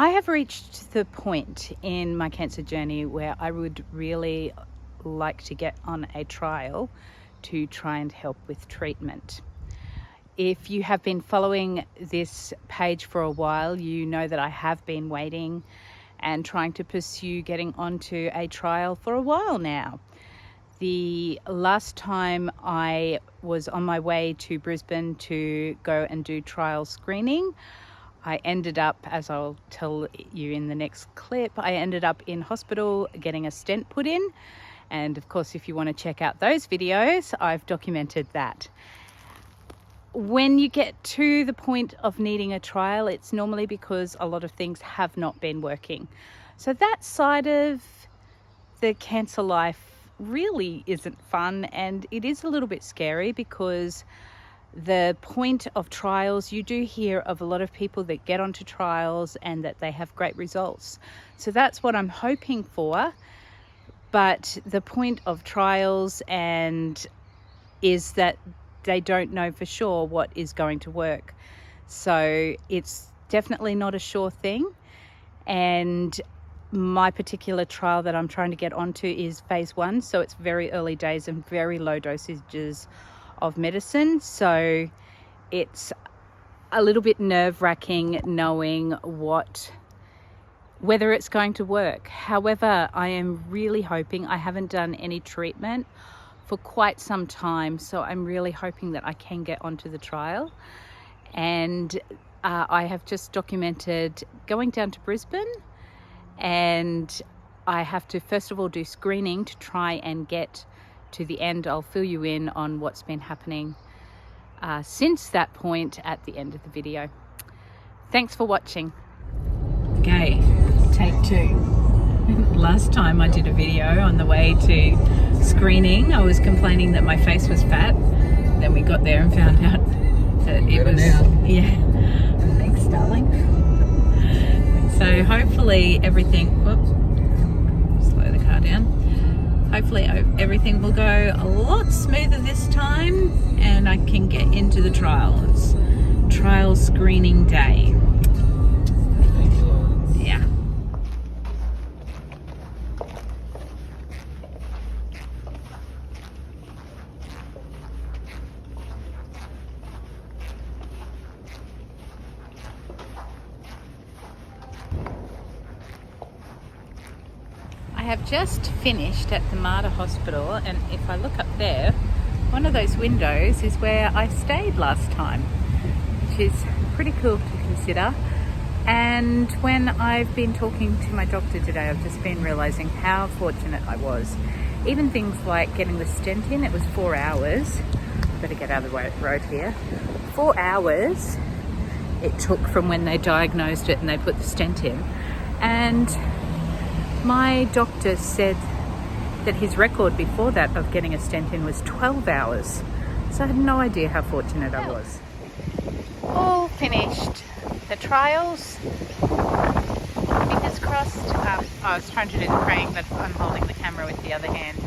I have reached the point in my cancer journey where I would really like to get on a trial to try and help with treatment. If you have been following this page for a while, you know that I have been waiting and trying to pursue getting onto a trial for a while now. The last time I was on my way to Brisbane to go and do trial screening, I ended up, as I'll tell you in the next clip, I ended up in hospital getting a stent put in. And of course, if you want to check out those videos, I've documented that. When you get to the point of needing a trial, it's normally because a lot of things have not been working. So that side of the cancer life really isn't fun, and it is a little bit scary because the point of trials, you do hear of a lot of people that get onto trials and that they have great results. So that's what I'm hoping for. But the point of trials is that they don't know for sure what is going to work. So it's definitely not a sure thing. And my particular trial that I'm trying to get onto is phase 1. So it's very early days and very low dosages of medicine. So it's a little bit nerve-wracking knowing whether it's going to work. However, I am really hoping, I haven't done any treatment for quite some time, so I'm really hoping that I can get onto the trial. And I have just documented going down to Brisbane, and I have to first of all do screening to try and get to the end. I'll fill you in on what's been happening since that point at the end of the video. Thanks for watching. Okay, take 2. Last time I did a video on the way to screening, I was complaining that my face was fat. Then we got there and found out that it was... Yeah. Thanks, darling. So hopefully everything... Whoops. Slow the car down. Hopefully everything will go a lot smoother this time and I can get into the trial. It's trial screening day. Yeah. I have just finished at the Mater Hospital, and if I look up there, one of those windows is where I stayed last time, which is pretty cool to consider. And when I've been talking to my doctor today, I've just been realizing how fortunate I was. Even things like getting the stent in, it was 4 hours. Better get out of the road here. 4 hours it took from when they diagnosed it and they put the stent in. And my doctor said that his record before that of getting a stent in was 12 hours. So I had no idea how fortunate I was. All finished. The trials. Fingers crossed. I was trying to do the praying, but I'm holding the camera with the other hand.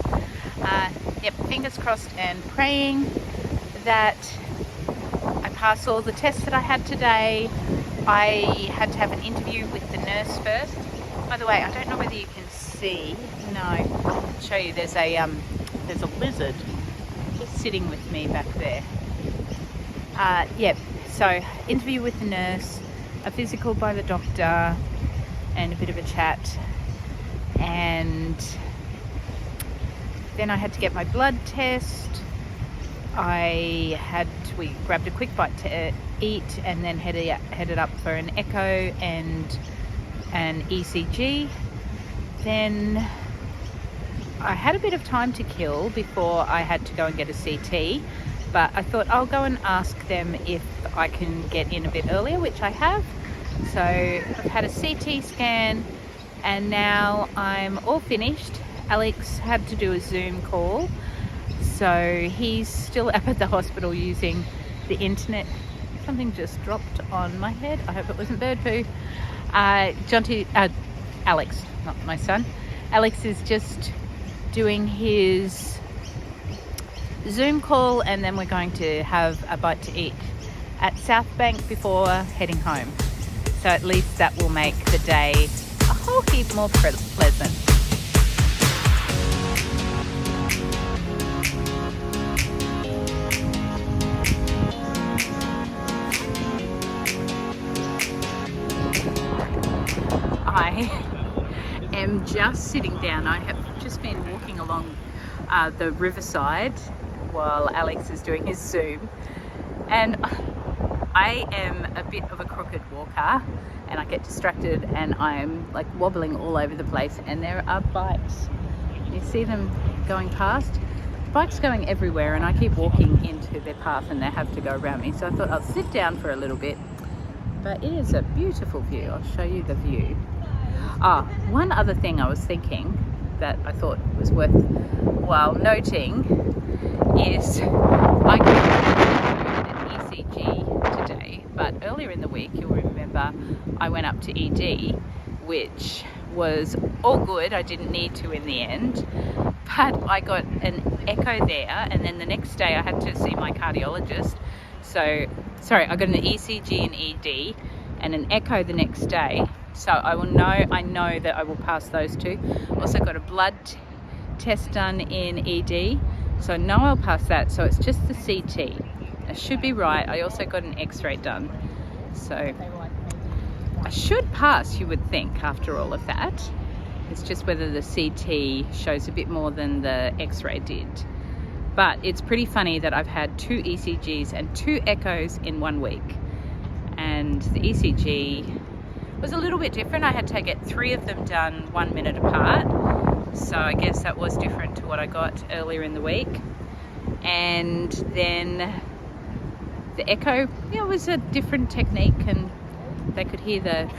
Yep, fingers crossed and praying that I pass all the tests that I had today. I had to have an interview with the nurse first. By the way, I don't know whether you can see. No, I'll show you. There's a lizard just sitting with me back there. Yep. So interview with the nurse, a physical by the doctor, and a bit of a chat. And then I had to get my blood test. We grabbed a quick bite to eat, and then headed up for an echo and an ECG. Then I had a bit of time to kill before I had to go and get a CT, but I thought I'll go and ask them if I can get in a bit earlier, which I have. So I've had a CT scan and now I'm all finished. Alex had to do a Zoom call, so he's still up at the hospital using the internet. Something just dropped on my head. I hope it wasn't bird poo. Alex, not my son. Alex is just doing his Zoom call, and then we're going to have a bite to eat at South Bank before heading home. So at least that will make the day a whole heap more pleasant. I am just sitting down. I have just been walking along the riverside while Alex is doing his Zoom, and I am a bit of a crooked walker and I get distracted and I'm like wobbling all over the place, and there are bikes. You see them going past? Bikes going everywhere, and I keep walking into their path and they have to go around me. So I thought I'll sit down for a little bit, but it is a beautiful view. I'll show you the view. One other thing I was thinking that I thought was worthwhile noting is I got an ECG today, but earlier in the week, you'll remember, I went up to ED, which was all good. I didn't need to in the end, but I got an echo there, and then the next day I had to see my cardiologist. I got an ECG and ED and an echo the next day. So I know that I will pass those two. Also got a blood test done in ED, so I know I'll pass that. So it's just the CT. I should be right. I also got an x-ray done, so I should pass, you would think, after all of that. It's just whether the CT shows a bit more than the x-ray did. But it's pretty funny that I've had 2 ECGs and 2 echoes in 1 week, and the ECG was a little bit different. I had to get 3 of them done 1 minute apart, so I guess that was different to what I got earlier in the week. And then the echo, it was a different technique, and they could hear the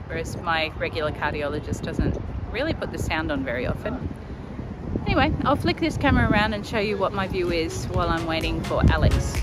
whereas my regular cardiologist doesn't really put the sound on very often. Anyway, I'll flick this camera around and show you what my view is while I'm waiting for Alex.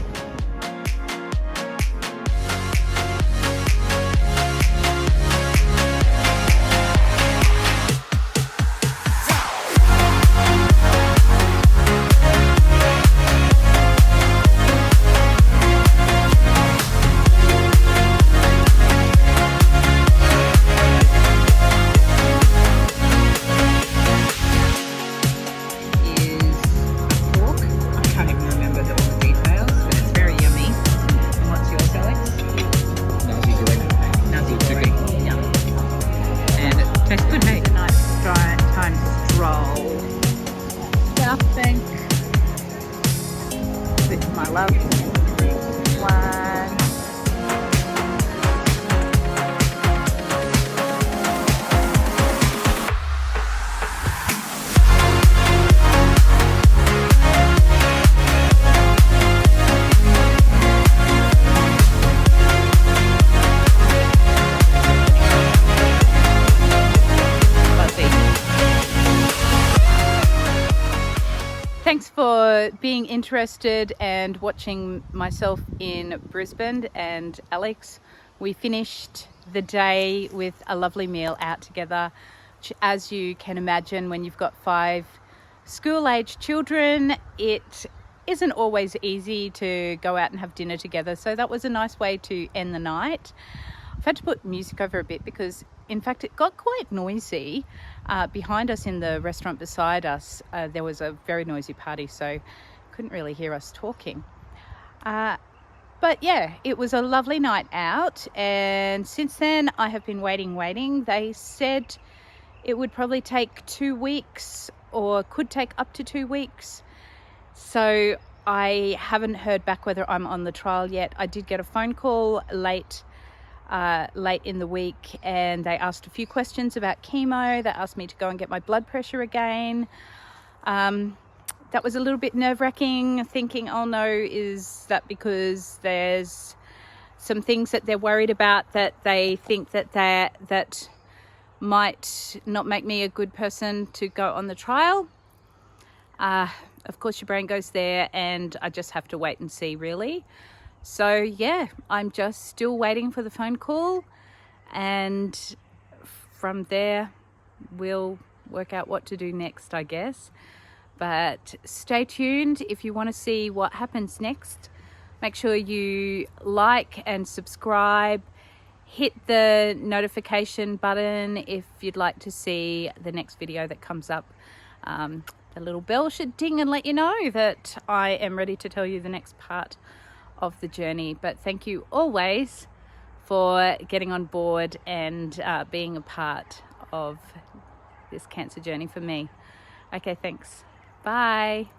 With my love one. Thanks for being interested and watching myself in Brisbane and Alex. We finished the day with a lovely meal out together. As you can imagine, when you've got 5 school-age children, it isn't always easy to go out and have dinner together. So that was a nice way to end the night. I've had to put music over a bit because, in fact, it got quite noisy. Behind us in the restaurant beside us, there was a very noisy party, so couldn't really hear us talking. But yeah, it was a lovely night out, and since then I have been waiting. They said it would probably take 2 weeks, or could take up to 2 weeks. So I haven't heard back whether I'm on the trial yet. I did get a phone call late in the week, and they asked a few questions about chemo. They asked me to go and get my blood pressure again. That was a little bit nerve-wracking, thinking, oh no, is that because there's some things that they're worried about, that they think that might not make me a good person to go on the trial? Of course, your brain goes there, and I just have to wait and see, really. So yeah, I'm just still waiting for the phone call, and from there we'll work out what to do next, I guess. But stay tuned if you want to see what happens next. Make sure you like and subscribe. Hit the notification button if you'd like to see the next video that comes up. The little bell should ding and let you know that I am ready to tell you the next part of the journey. But thank you always for getting on board and being a part of this cancer journey for me. Okay, thanks. Bye.